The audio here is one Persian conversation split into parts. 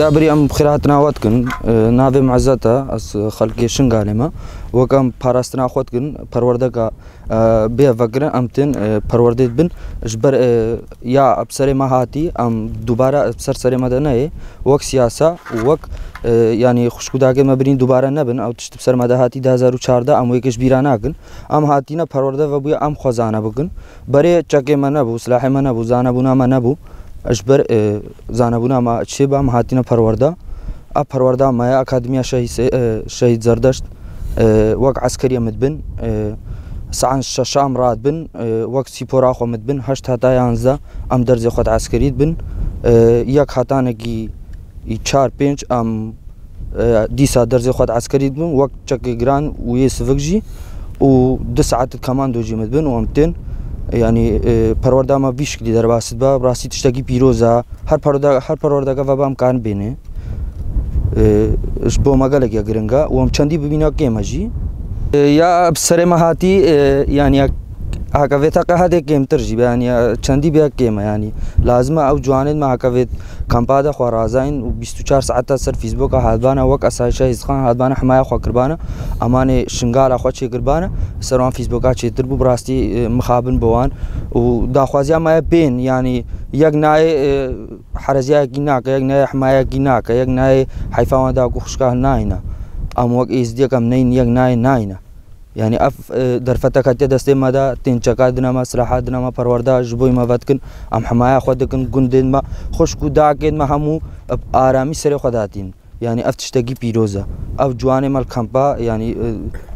يا بري ام بخيراتنا واتكن نافي معزتا اس خلقي شنغالما وكم باراستنا خوتكن پروردگا بي فكر امتن پرورديت بن اجبر يا ابسري ما هاتي ام دوباره ابسر سري مدنه وك سياسه وك يعني خوشكوداگه مبرين دوباره نبن او تشت بسر مدهاتي 2014 ام ويكش بيراناگن ام هاتينا پرورده و بو ام خوزانه بگن بري چکه منبو سلاح منبو زانبونا منبو اجبر زانبونا ما شبا مهاتينا پرورده اب پرورده ما اكاديميا شهيد زردشت وك عسكريه مدبن سعن شام راد بن وك سيبورا خو مدبن هشت هتا يانزا ام درز خود عسكري بن يك هتانگي 4 5 ام ديسا درز خود عسكري بن وك چك جران ويسفجي و 2 ساعات كماندو جي مدبن وامتن يعني پرورده ما بيشكلي در باسد با راسي تشتاگي بيروزا هر پرورده و بام كان بينه اش بو مگالك يا گرنگا وام چندي ببينا كيماجي يا بسري مهاتي يعني هكذا هذا كيم ترجي يعني چندي بيا كيما يعني لازم او جوانين ما هكذا كامبادا خوارازين و 24 ساعه سر فيسبوك هادبانا وك اسايشا يزخان هادبانا حمايه خو قربانا امانه شنغال خو چي قربانا سران فيسبوكا چي تربو براستي مخابن بوان و داخوازيا ما بين يعني يغناي حرزيا گيناك يغناي حمايه گيناك يغناي حيفاوان دا خوشكا ناينا ام وك از دي كم نين يغناي ناينا يعني اف درفتك هتي دستي مادا تين چکا دنما سلاحات دنما پرورده جبوي ما ودكن ام حمايه خودكن گوندن ما خوشكو داكن ما همو آرامي سر خداتين يعني افتشتگي بيروزا اف جواني مال كامبا يعني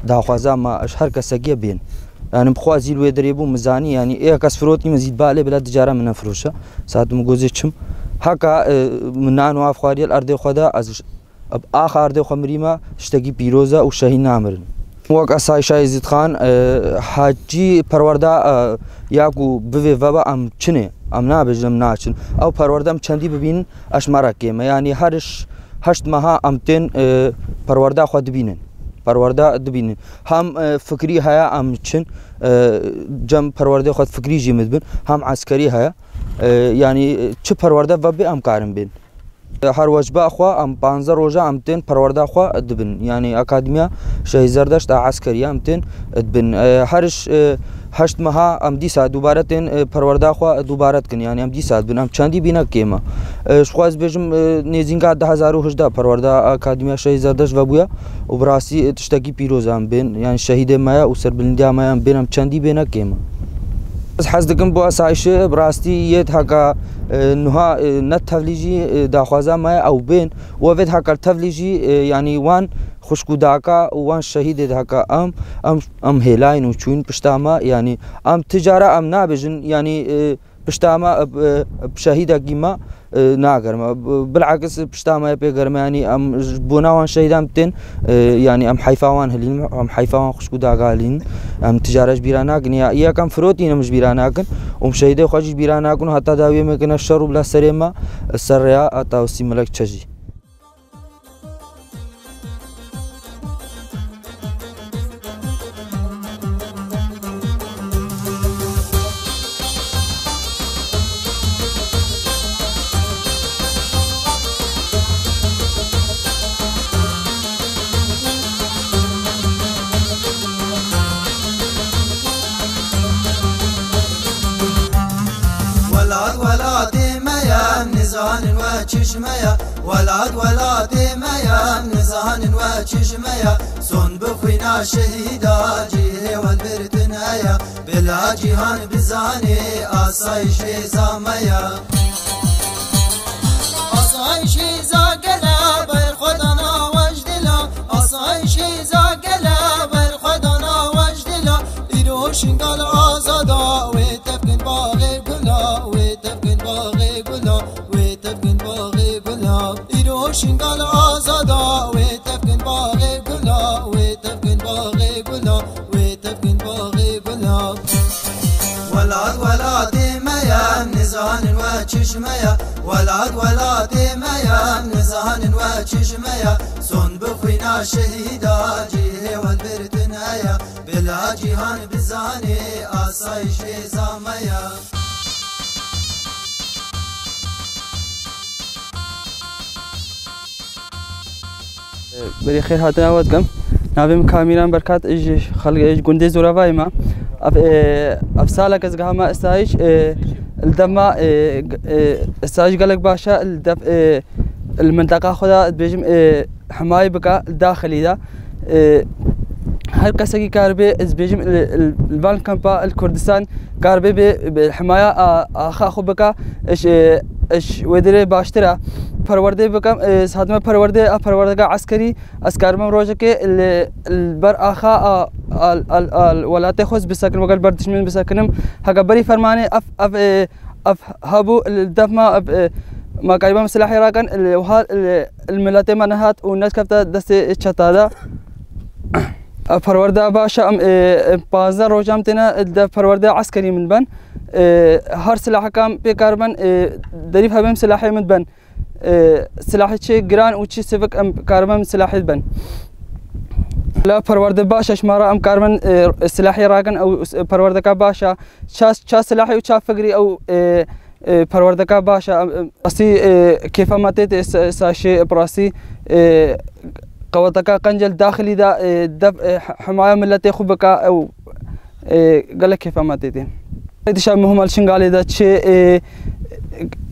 داخوازا ما اشهر كسگي بين يعني بخوازي لو دريبو مزاني يعني ايه كسفروتي مزيد بالي بلا تجاره من فروشه ساعت مغوزيچم هكا منانو افخاري الارض خدا از اخر دو خمريما اشتگي بيروزا و شاهين نامرن وك اسايشا يزيد خان حاجي پرورده ياكو بوي وبا ام چنه ام نابجم ناچن او پرورده ام چندي ببين اشمارا كيما يعني هرش هشت مها امتن پرورده خود بينن پرورده دبينن هم فكري هيا ام چن جم پرورده خود فكري جي مدبن هم عسكري هيا يعني چه پرورده وبا ام كارم بين هر وجبه اخوا ام 15 روزه امتن پرورده اخوا دبن يعني اكاديميا شهيد زردشت عسكريه امتن دبن هرش هشت مها ام دي ساعت دوباره تن پرورده اخوا دوباره کن يعني ام دي ساعت بن ام چندي بينا كيما شخواز بجم نيزينگا 2018 پرورده اكاديميا شهيد زردشت و بويا وبراسي تشتكي بيروز ام بين يعني شهيد مايا وسربلنديا مايا ام بين ام چندي بينا كيما حزدكم بو اسايش براستي يد هكا نها نتفليجي داخوازا ما او بين وفد هكا تفليجي يعني وان خوشكو داكا وان شهيد هكا ام هيلاين وچون پشتاما يعني ام تجاره ام نابجن يعني پشتاما بشهيده قيمه ناقر بالعكس بشتاما بيقر يعني ام بوناوان شهيدام تن يعني ام حيفاوان هلين ام حيفاوان خوشكو داغالين ام تجارج بيراناكن يا كم فروتين مش بيراناكن ام شهيده خوش بيراناكن حتى داوي مكن الشر بلا سريما السريا اتا سيملك تشجي چشمیا ولاد میا نزان و چشمیا سون بخوینا شهیدا جیه ول برتنایا بلا جهان بزانی آسایش زامیا آسایش زاگلا بر خدانا وجدلا آسایش زاگلا بر خدانا وجدلا ایروشنگال آزادا و تفکن باغ گلا و تفکن باغ گلا شنگال آزادا و تفکن باغ گلا و تفکن باغ گلا و تفکن باغ گلا ولاد میا نزان و چشمیا ولاد میا نزان و چشمیا سون بخوینا شهیدا جیه ول برتنایا بلا جهان بزانی آسایش زامیا بري خير هاتنا ودكم نابم كاميران بركات ايش خلق ايش جندي زورافاي ما اف سالك ازغها ما استايش الدما استايش قالك باشا الدف المنطقه خذا بيجم حمايه بقى الداخلي ذا هر قسقي كاربي از بيجم البان كامبا الكردستان كاربي بالحمايه اخو بقى ايش ودري باشترا پرورده بکم سادمه پرورده عسکری اسکارم روزه که البر آخا الولات خوز بسکن وقال بر دشمن بسکنم هکا بری فرمانه اف هابو الدف ما قريبا مسلح راكن الملات منهات والناس كفتا دست چتا پرورده باشا 15 روزام تنا پرورده عسکری من بن هر سلاح كام بكاربن دريف هم سلاحي من بن سلاح شيء جران وشي سفك ام كاربن سلاحي بن لا پرورده باشا شمارا ام كاربن سلاحي راكن او پرورده کا باشا چا سلاحي وچا فقري او پرورده کا باشا اصي كيف ما تيت ساشي براسي قوتك قنجل داخلي دا حمايه ملتي خبك او قال لك كيف ما تيت ايش مهم الشنغالي ده شيء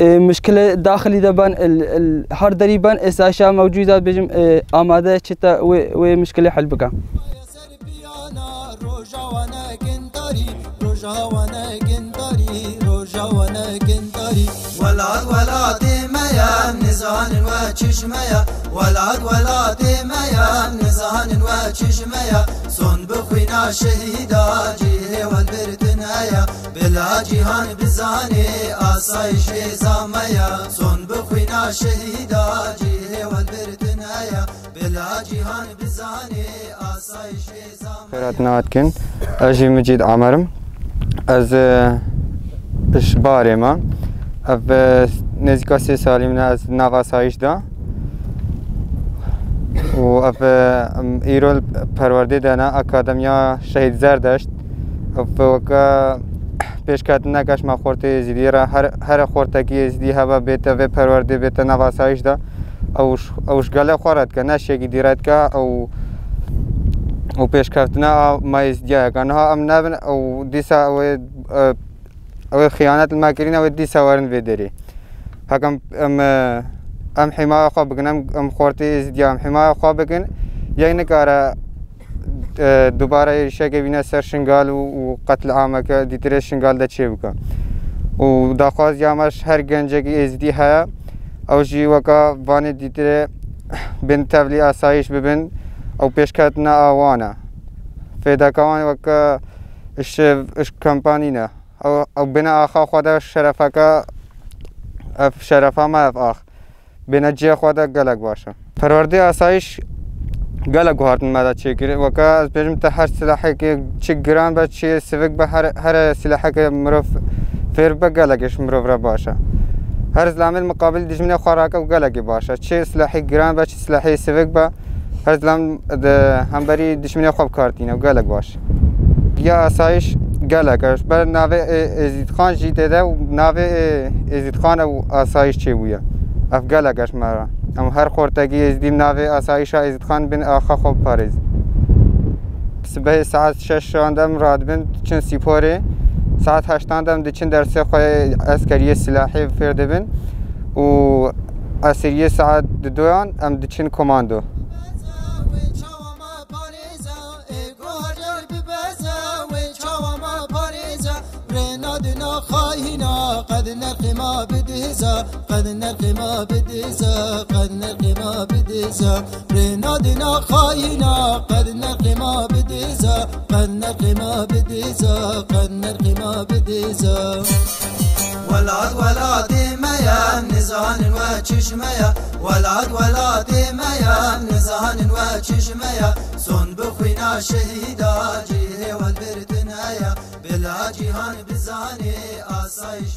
مشكله داخلي ده بان هر دريبان اساشا موجوده بجم اماده شتا ومشكله حل بقى ولاد ميا نزان وچشميا ولاد ميا نزان وچشميا صن بخوينا شهيدا جيه والبرتنايا بلا جيهان بزاني آسايش زاميا صن بخوينا شهيدا جيه والبرتنايا بلا جيهان بزاني آسايش زاميا خيرات ناتكن اجي مجيد عمرم از اشباري ما اف نزدیک 3 سالی من از نواسایش دا و اف ایرول پرورده دانا اکادمیا شهید زردشت اف وکا پیشکت نکش ما خورته زیدی را هر خورتگی زیدی هوا بیت و پرورده بیت نواسایش دا اوش گله خورد که نشیگی دیرد که او پیشکتنا ما زیدیه که نه ام نبن او دیسا او خیانت الماکرین او دیسا ورن بدری هکم ام حمایه خواب بکن ام خورتی زیدی ام حمایه خواب بکن یعنی کاره دوباره شکل بینه سر شنگال و قتل عامه که دیتره شنگال ده چه بکن و داخواست یامش هر گنجه که ازدی ها او جی وکا وانی دیتره بین تبلی آسایش ببین او پیشکتنا آوانه فیدکوان وکا اش کمپانی نه او بنا آخا خدا شرفکا اف شرفا ما اف آخ بنا جی خدا گلک باشه پرورده آسایش گلک هارتن مادا چه کره وکا از بیرم تا هر سلاحی که چه گران با چه سوک با هر سلاحی که مروف فیر با گلکش مروف را باشه هر زلامل مقابل دشمن خوراکا و گلکی باشه چه سلاحی گران با چه سلاحی سوک با هر زلام همبری دشمن خواب کارتینه و گلک باشه یا آسایش گلکش بر نوع ازید خان جیده ده و نوع ازید خان و آسایش چه بویا اف گلکش مرا اما هر خورتگی ازدیم نوع آسایش ازید خان بین آخا خوب پارز صبح ساعت 6 راندم راد بین چند سیپاره ساعت 8 راندم دچن درس خواه عسکری سلاحی فرده بین و عصریه ساعت 2 ام دچن کماندو خاينا قد نلقي ما بدهزا قد نلقي ما بدهزا قد نلقي ما بدهزا رينادنا خاينا قد نلقي ما بدهزا قد نلقي ما بدهزا قد نلقي ما بدهزا ولاد ميا نزان وچشميا ولاد ميا نزان وچشميا صن بخوينا شهيدا جيه والبرتنايا بلا جيهان بزاني آسايش